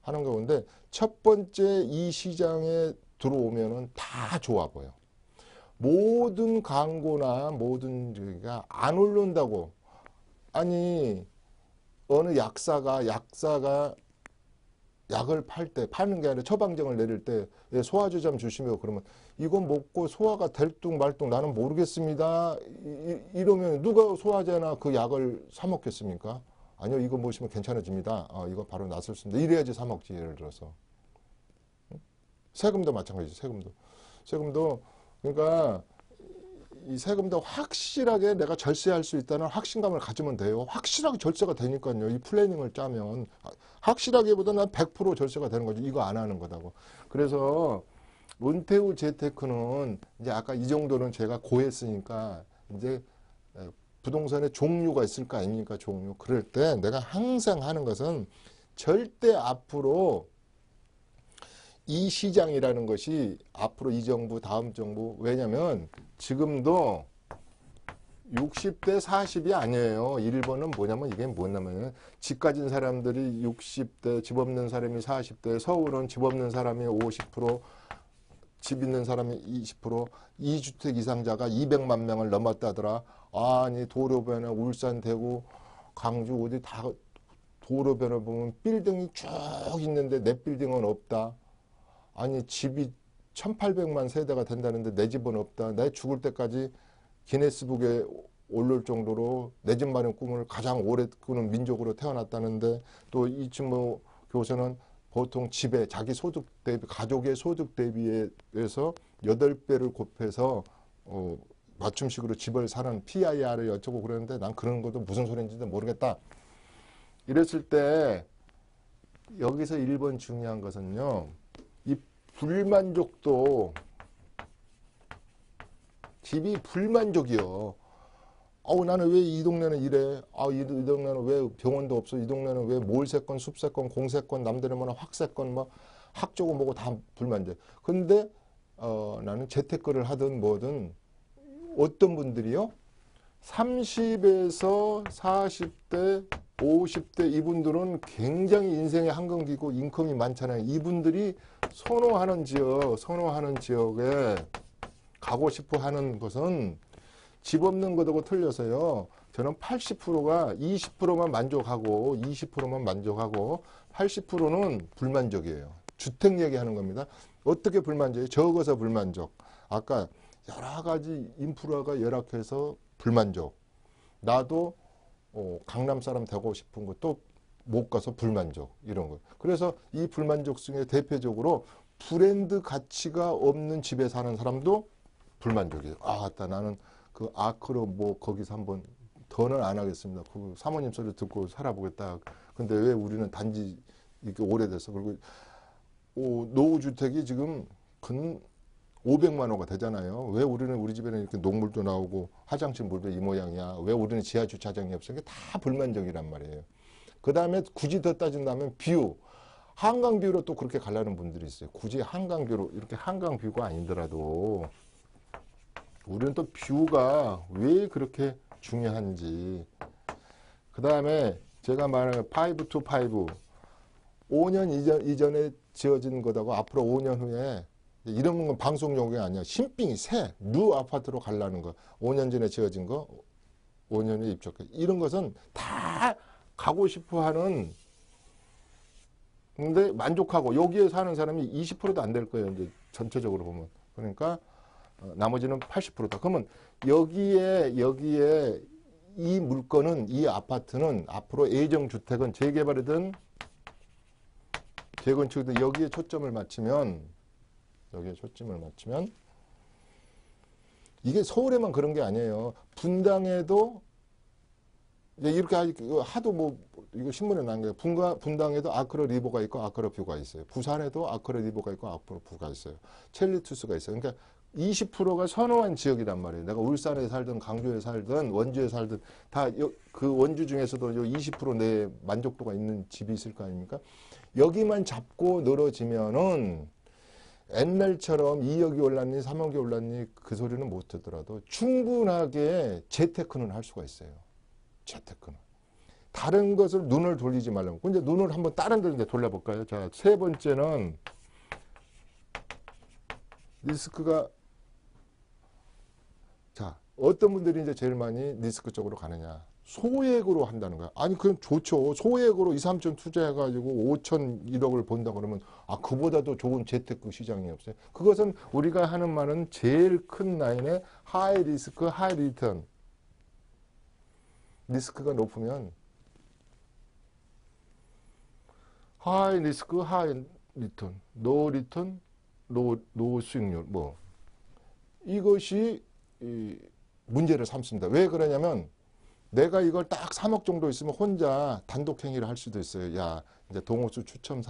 하는 가운데 첫 번째 이 시장에 들어오면은 다 좋아 보여. 모든 광고나 모든 저기가 안 오른다고. 아니, 어느 약사가 약을 파는 게 아니라 처방전을 내릴 때 소화제 좀 주시면 그러면 이건 먹고 소화가 될뚱 말뚱 나는 모르겠습니다. 이러면 누가 소화제나 그 약을 사 먹겠습니까? 아니요, 이거 보시면 괜찮아집니다. 이거 바로 낫습니다. 이래야지 사 먹지. 예를 들어서 세금도 마찬가지죠. 세금도 그러니까 이 세금도 확실하게 내가 절세할 수 있다는 확신감을 가지면 돼요. 확실하게 절세가 되니까요. 이 플래닝을 짜면 확실하게보다는 100% 절세가 되는 거죠. 이거 안 하는 거다고. 그래서 론테우 재테크는 이제 아까 이 정도는 제가 고했으니까 이제 부동산의 종류가 있을 거 아닙니까? 종류. 그럴 때 내가 항상 하는 것은 절대 앞으로 이 시장이라는 것이 앞으로 이 정부, 다음 정부, 왜냐면 지금도 60대 40이 아니에요. 1번은 뭐냐면 이게 뭐냐면 집 가진 사람들이 60대, 집 없는 사람이 40대, 서울은 집 없는 사람이 50%, 집 있는 사람이 20%, 2주택 이상자가 200만 명을 넘었다더라. 아니 도로변에 울산, 대구, 강주 어디 다 도로변에 보면 빌딩이 쭉 있는데 내 빌딩은 없다. 아니 집이 1800만 세대가 된다는데 내 집은 없다. 내 죽을 때까지 기네스북에 오를 정도로 내 집 마련 꿈을 가장 오래 꾸는 민족으로 태어났다는데 또 이 친구 교수는 보통 집에 자기 소득 대비 가족의 소득 대비해서 8배를 곱해서 맞춤식으로 집을 사는 PIR을 여쭤보고 그러는데 난 그런 것도 무슨 소리인지도 모르겠다. 이랬을 때 여기서 1번 중요한 것은요. 이 불만족도 집이 불만족이요. 나는 왜 이 동네는 이래? 이 동네는 왜 병원도 없어? 이 동네는 왜 몰세권, 숲세권, 공세권, 남들은 뭐나 확세권, 뭐 학조고 뭐고 다 불만족. 근데 나는 재테크를 하든 뭐든 어떤 분들이요? 30에서 40대, 50대 이분들은 굉장히 인생의 한강기고 인컴이 많잖아요. 이분들이 선호하는 지역에 가고 싶어 하는 것은 집 없는 것하고 틀려서요. 저는 80%가 20%만 만족하고 20%만 만족하고 80%는 불만족이에요. 주택 얘기하는 겁니다. 어떻게 불만족이에요? 적어서 불만족. 아까 여러 가지 인프라가 열악해서 불만족. 나도 강남 사람 되고 싶은 것도 못 가서 불만족. 이런 거. 그래서 이 불만족 중에 대표적으로 브랜드 가치가 없는 집에 사는 사람도 불만족이에요. 나는 그 아크로 뭐 거기서 한번 더는 안 하겠습니다. 그 사모님 소리 듣고 살아보겠다. 근데 왜 우리는 단지 이렇게 오래돼서 그리고 노후주택이 지금 근 500만 호가 되잖아요. 왜 우리는 우리 집에는 이렇게 녹물도 나오고 화장실 물도 이 모양이야. 왜 우리는 지하 주차장이 없어? 이게 다 불만족이란 말이에요. 그 다음에 굳이 더 따진다면 뷰. 한강뷰로 또 그렇게 가려는 분들이 있어요. 굳이 한강뷰로 이렇게 한강뷰가 아니더라도 우리는 또 뷰가 왜 그렇게 중요한지. 그 다음에 제가 말하는 5 to 5. 5년 이전에 지어진 거다고 앞으로 5년 후에 이런 건 방송 용어가 아니야. 신빙이 뉴 아파트로 가려는 거. 5년 전에 지어진 거 5년에 입주해. 이런 것은 다 가고 싶어 하는 근데 만족하고 여기에 사는 사람이 20%도 안 될 거예요. 이제 전체적으로 보면. 그러니까 나머지는 80%다. 그러면 여기에 이 물건은 이 아파트는 앞으로 예정주택은 재개발이든 재건축이든 여기에 초점을 맞추면 이게 서울에만 그런 게 아니에요. 분당에도 이렇게 하도 뭐 이거 신문에 나온 거예요. 분당에도 아크로 리버가 있고 아크로 뷰가 있어요. 부산에도 아크로 리버가 있고 아크로 뷰가 있어요. 첼리투스가 있어요. 그러니까 20%가 선호한 지역이란 말이에요. 내가 울산에 살든 강주에 살든 원주에 살든 다 그 원주 중에서도 20% 내 만족도가 있는 집이 있을 거 아닙니까? 여기만 잡고 늘어지면은 옛날처럼 2억이 올랐니 3억이 올랐니 그 소리는 못 듣더라도 충분하게 재테크는 할 수가 있어요. 재테크는. 다른 것을 눈을 돌리지 말라고. 근데 눈을 한번 다른 데 돌려볼까요? 자, 세 번째는 리스크가 자, 어떤 분들이 이제 제일 많이 리스크 쪽으로 가느냐. 소액으로 한다는 거야. 아니, 그럼 좋죠. 소액으로 2, 3천 투자해가지고 5천, 1억을 번다 그러면, 그보다도 좋은 재테크 시장이 없어요. 그것은 우리가 하는 말은 제일 큰 라인의 하이 리스크, 하이 리턴. 리스크가 높으면, 하이 리스크, 하이 리턴. 노 리턴, 노 수익률. 뭐. 이것이 문제를 삼습니다. 왜 그러냐면, 내가 이걸 딱 3억 정도 있으면 혼자 단독 행위를 할 수도 있어요. 야, 이제 동호수 추첨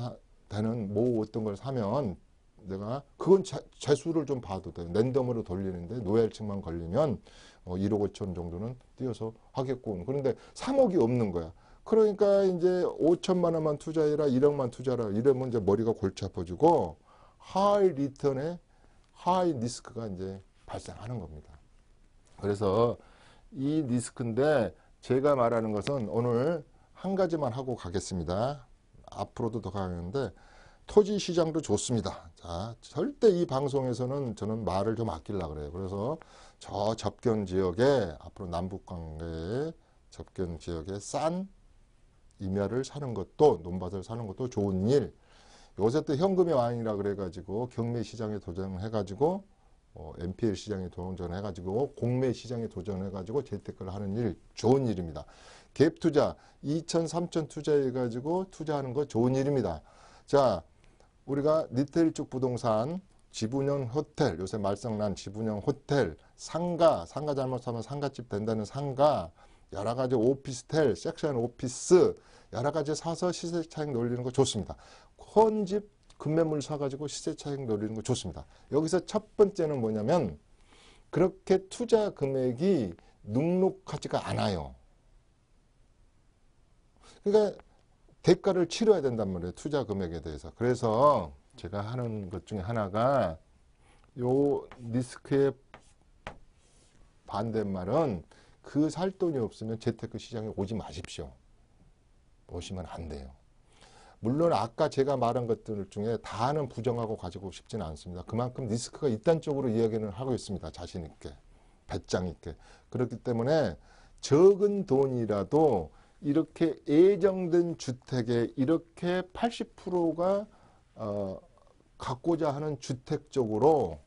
되는 뭐 어떤 걸 사면 내가 그건 재수를 좀 봐도 돼요. 랜덤으로 돌리는데 노열층만 걸리면 1억 5천 정도는 띄어서 하겠군. 그런데 3억이 없는 거야. 그러니까 이제 5천만 원만 투자해라, 1억만 투자라 이러면 이제 머리가 골치 아파지고 하이 리턴에 하이 리스크가 이제 발생하는 겁니다. 그래서 이 리스크인데 제가 말하는 것은 오늘 한 가지만 하고 가겠습니다. 앞으로도 더 가겠는데 토지 시장도 좋습니다. 자, 절대 이 방송에서는 저는 말을 좀 아끼려고 그래요. 그래서 저 접견 지역에 앞으로 남북관계의 접견 지역에 싼 임야를 사는 것도 논밭을 사는 것도 좋은 일. 요새 또 현금의 왕이라 그래가지고 경매 시장에 도전해가지고 NPL 시장에 도전해가지고 공매 시장에 도전해가지고 재테크를 하는 일 좋은 일입니다. 갭 투자 2천 3천 투자해가지고 투자하는 거 좋은 일입니다. 자, 우리가 리테일 쪽 부동산 지분형 호텔 요새 말썽난 지분형 호텔 상가 잘못하면 상가집 된다는 상가 여러 가지 오피스텔 섹션 오피스 여러 가지 사서 시세 차익 놀리는 거 좋습니다. 헌집 급매물 사가지고 시세 차익 노리는 거 좋습니다. 여기서 첫 번째는 뭐냐면 그렇게 투자 금액이 눅눅하지가 않아요. 그러니까 대가를 치러야 된단 말이에요. 투자 금액에 대해서. 그래서 제가 하는 것 중에 하나가 요 리스크의 반대말은 그 살 돈이 없으면 재테크 시장에 오지 마십시오. 오시면 안 돼요. 물론 아까 제가 말한 것들 중에 다는 부정하고 가지고 싶지는 않습니다. 그만큼 리스크가 있다는 쪽으로 이야기는 하고 있습니다. 자신 있게, 배짱 있게. 그렇기 때문에 적은 돈이라도 이렇게 예정된 주택에 이렇게 80%가 갖고자 하는 주택 쪽으로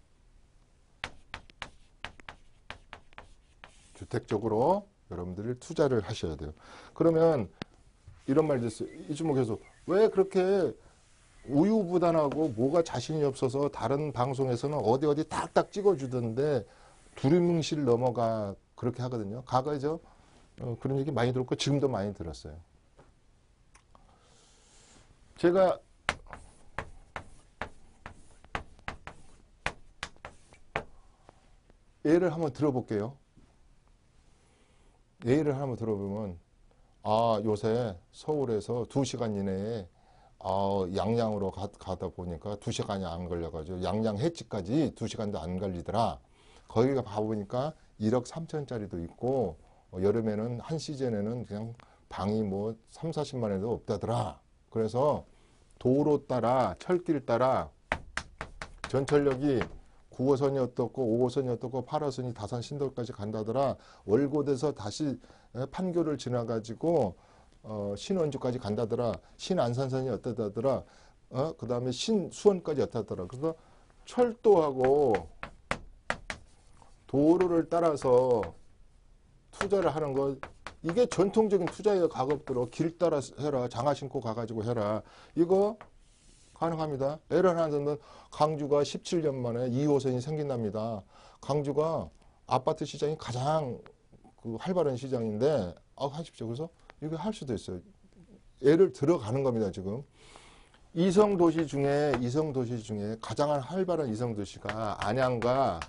여러분들이 투자를 하셔야 돼요. 그러면 이런 말도 있어요. 이 주목해서 왜 그렇게 우유부단하고 뭐가 자신이 없어서 다른 방송에서는 어디 딱딱 찍어주던데 두리뭉실 넘어가 그렇게 하거든요. 과거에죠. 그런 얘기 많이 들었고 지금도 많이 들었어요. 제가 예를 한번 들어볼게요. 예를 한번 들어보면 요새 서울에서 2시간 이내에 양양으로 가다 보니까 2시간이 안 걸려가지고 양양 해치까지 2시간도 안 걸리더라. 거기가 가보니까 1억 3천짜리도 있고 여름에는 한 시즌에는 그냥 방이 뭐 3, 40만 원도 없다더라. 그래서 도로 따라 철길 따라 전철역이 9호선이 어떻고 5호선이 어떻고 8호선이 다산 신도까지 간다더라. 월곶에서 다시 판교를 지나가지고 신원주까지 간다더라. 신안산선이 어떠다더라. 그 다음에 신수원까지 어떠다더라. 그래서 철도하고 도로를 따라서 투자를 하는 거 이게 전통적인 투자의 가급들어 길 따라 해라. 장화 신고 가가지고 해라. 이거 가능합니다. 예를 하나 들면 강주가 17년 만에 2호선이 생긴답니다. 강주가 아파트 시장이 가장 활발한 시장인데 하십시오. 그래서 이거 할 수도 있어요. 예를 들어가는 겁니다. 지금 이성도시 중에 가장 활발한 이성도시가 안양과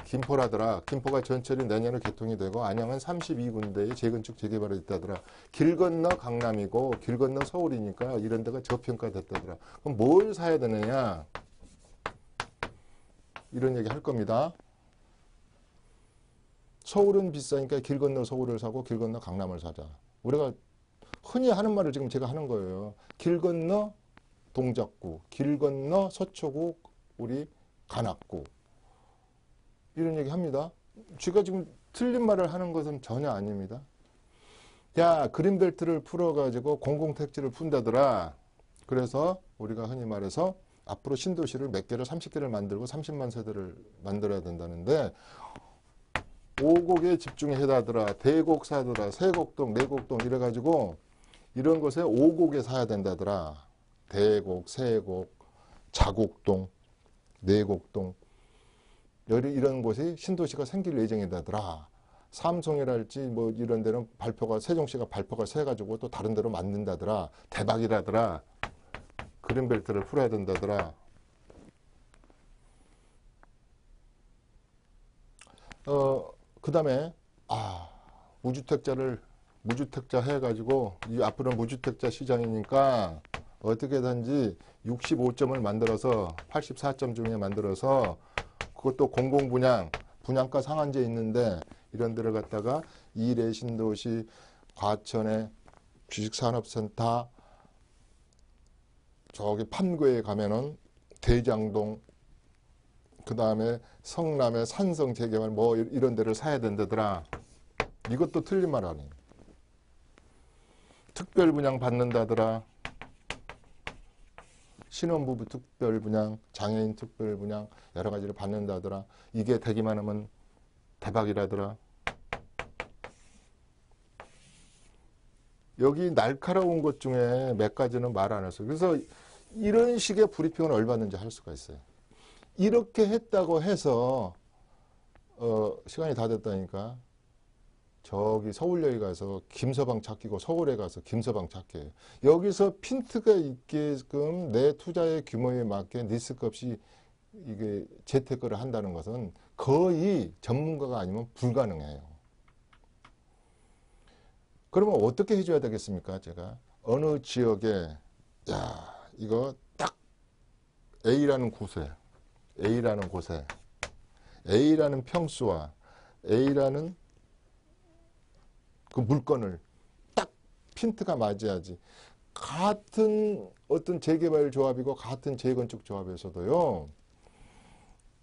김포라더라. 김포가 전철이 내년에 개통이 되고 안양은 32군데의 재건축 재개발이 있다더라. 길 건너 강남이고 길 건너 서울이니까 이런 데가 저평가됐다더라. 그럼 뭘 사야 되느냐? 이런 얘기 할 겁니다. 서울은 비싸니까 길 건너 서울을 사고 길 건너 강남을 사자. 우리가 흔히 하는 말을 지금 제가 하는 거예요. 길 건너 동작구, 길 건너 서초구, 우리 관악구. 이런 얘기 합니다. 제가 지금 틀린 말을 하는 것은 전혀 아닙니다. 야, 그린벨트를 풀어가지고 공공택지를 푼다더라. 그래서 우리가 흔히 말해서 앞으로 신도시를 몇 개를 30개를 만들고 30만 세대를 만들어야 된다는데 5곡에 집중해다더라. 대곡 사더라. 세곡동, 내곡동 이래가지고 이런 곳에 5곡에 사야 된다더라. 대곡, 세곡, 자곡동, 내곡동 이런 곳이 신도시가 생길 예정이다더라. 삼성이랄지 뭐 이런 데는 세종시가 발표가 세가지고 또 다른 데로 만든다더라. 대박이라더라. 그린벨트를 풀어야 된다더라. 그다음에 무주택자 해가지고 이 앞으로 무주택자 시장이니까 어떻게든지 65점을 만들어서 84점 중에 만들어서 그것도 공공분양, 분양가 상한제 있는데 이런 데를 갖다가 이래 신도시, 과천의 주식산업센터, 저기 판교에 가면은 대장동, 그 다음에 성남의 산성 재개발 뭐 이런 데를 사야 된다더라. 이것도 틀린 말 아니에요. 특별분양 받는다더라. 신혼부부 특별분양, 장애인 특별분양 여러 가지를 받는다더라. 이게 되기만 하면 대박이라더라. 여기 날카로운 것 중에 몇 가지는 말 안 했어요. 그래서 이런 식의 브리핑을 얼마든지 할 수가 있어요. 이렇게 했다고 해서 시간이 다 됐다니까 저기 서울역에 가서 김서방 찾기고 서울에 가서 김서방 찾기예요. 여기서 핀트가 있게끔 내 투자의 규모에 맞게 리스크 없이 이게 재테크를 한다는 것은 거의 전문가가 아니면 불가능해요. 그러면 어떻게 해줘야 되겠습니까? 제가 어느 지역에 이거 딱 A라는 곳에 A라는 평수와 A라는 그 물건을 딱 핀트가 맞아야지. 같은 어떤 재개발 조합이고 같은 재건축 조합에서도요.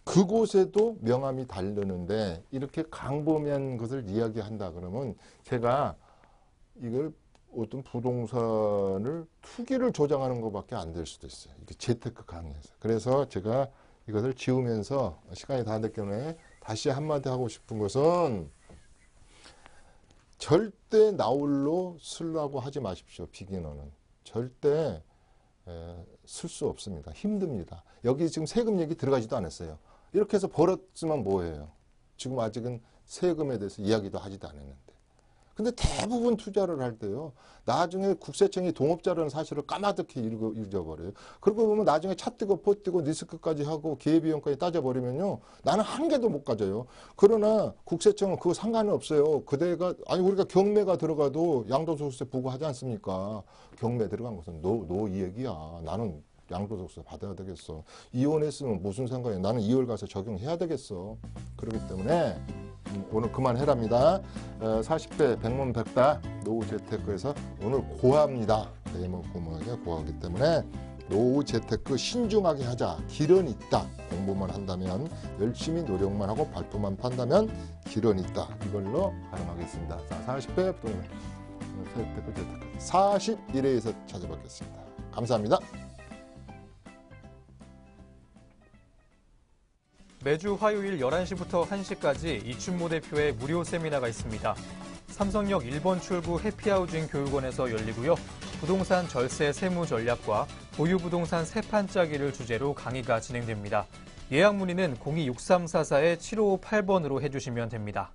그곳에도 명암이 다르는데 이렇게 광범위한 것을 이야기한다 그러면 제가 이걸 어떤 부동산을 투기를 조장하는 것밖에 안 될 수도 있어요. 이게 재테크 강의에서. 그래서 제가 이것을 지우면서 시간이 다 됐기 때문에 다시 한마디 하고 싶은 것은 절대 나홀로 쓰려고 하지 마십시오. 비기너는. 절대 쓸 수 없습니다. 힘듭니다. 여기 지금 세금 얘기 들어가지도 않았어요. 이렇게 해서 벌었으면 뭐예요? 지금 아직은 세금에 대해서 이야기도 하지도 않았는데. 근데 대부분 투자를 할 때요. 나중에 국세청이 동업자라는 사실을 까마득히 잊어버려요. 그러고 보면 나중에 차 뜨고 포 뜨고 리스크까지 하고 기회비용까지 따져버리면요. 나는 한 개도 못 가져요. 그러나 국세청은 그거 상관은 없어요. 그대가 우리가 경매가 들어가도 양도소득세 부과하지 않습니까? 경매 들어간 것은 너 이 얘기야. 나는 양도소득세 받아야 되겠어. 이혼했으면 무슨 상관이야. 나는 2월 가서 적용해야 되겠어. 그렇기 때문에 오늘 그만해랍니다. 40대 백문백답 노후 재테크에서 오늘 고합니다. 대목구멍에 고하기 때문에 노후 재테크 신중하게 하자. 길은 있다. 공부만 한다면 열심히 노력만 하고 발표만 판다면 길은 있다. 이걸로 가름하겠습니다. 자, 40대 재테크 41회에서 찾아뵙겠습니다. 감사합니다. 매주 화요일 11시부터 1시까지 이춘모 대표의 무료 세미나가 있습니다. 삼성역 1번 출구 해피하우징 교육원에서 열리고요. 부동산 절세 세무 전략과 보유부동산 세판 짜기를 주제로 강의가 진행됩니다. 예약 문의는 026344-7558번으로 해주시면 됩니다.